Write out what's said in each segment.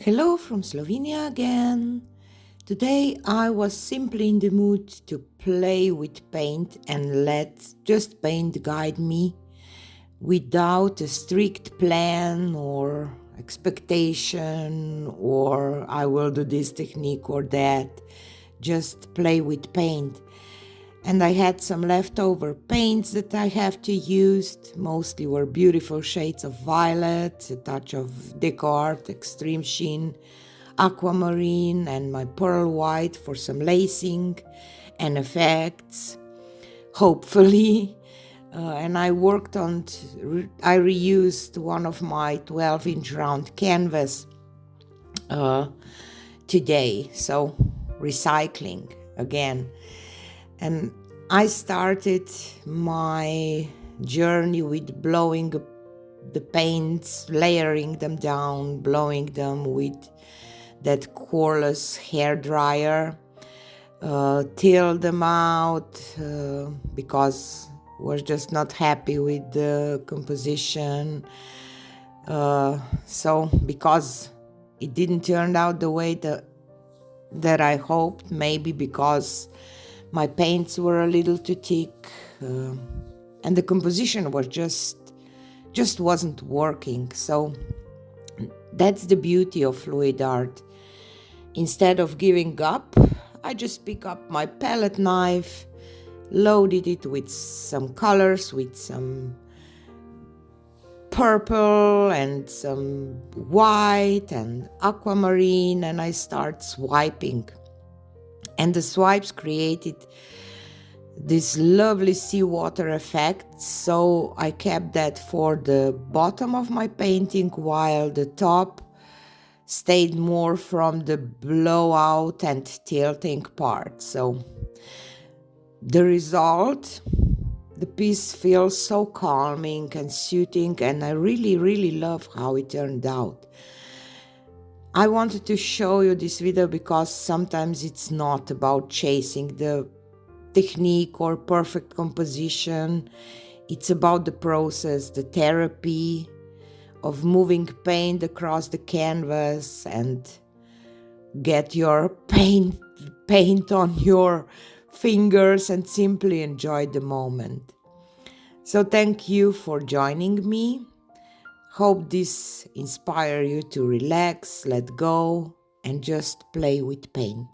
Hello from Slovenia again. Today I was simply in the mood to play with paint and let just paint guide me without a strict plan or expectation or I will do this technique or that. Just play with paint. And I had some leftover paints that I have to use. Mostly were beautiful shades of violet, a touch of decor, extreme sheen, aquamarine, and my pearl white for some lacing and effects, hopefully. And I worked on, I reused one of my 12-inch round canvas today. So recycling again. And I started my journey with blowing the paints, layering them down, blowing them with that cordless hair dryer, till them out because was just not happy with the composition. So because it didn't turn out the way that I hoped, maybe because my paints were a little too thick, and the composition was just wasn't working. So that's the beauty of fluid art. Instead of giving up, I just pick up my palette knife, loaded it with some colors, with some purple and some white and aquamarine, and I start swiping. And the swipes created this lovely seawater effect, so I kept that for the bottom of my painting, while the top stayed more from the blowout and tilting part. So the result, the piece feels so calming and soothing, and I really love how it turned out. I wanted to show you this video because sometimes it's not about chasing the technique or perfect composition. It's about the process, the therapy of moving paint across the canvas and get your paint on your fingers and simply enjoy the moment. So thank you for joining me. Hope this inspire you to relax, let go, and just play with paint.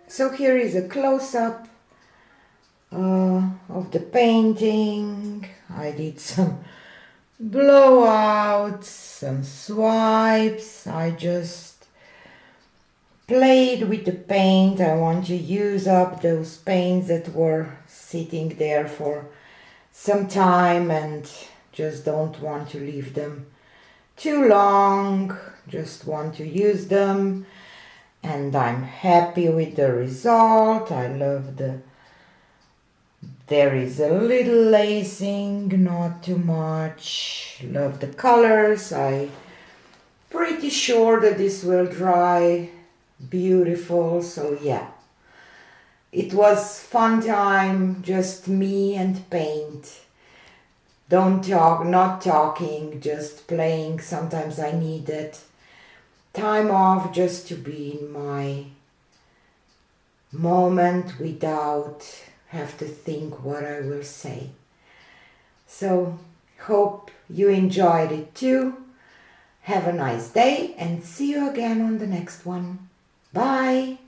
So here is a close-up of the painting. I did some blowouts, some swipes. I just played with the paint. I want to use up those paints that were sitting there for some time and just don't want to leave them too long. Just want to use them, and I'm happy with the result. I love there is a little lacing, not too much. Love the colors. I'm pretty sure that this will dry beautiful. So yeah, it was fun time, just me and paint. Don't talk, not talking, just playing. Sometimes I needed time off just to be in my moment without have to think what I will say. So hope you enjoyed it too. Have a nice day and see you again on the next one. Bye.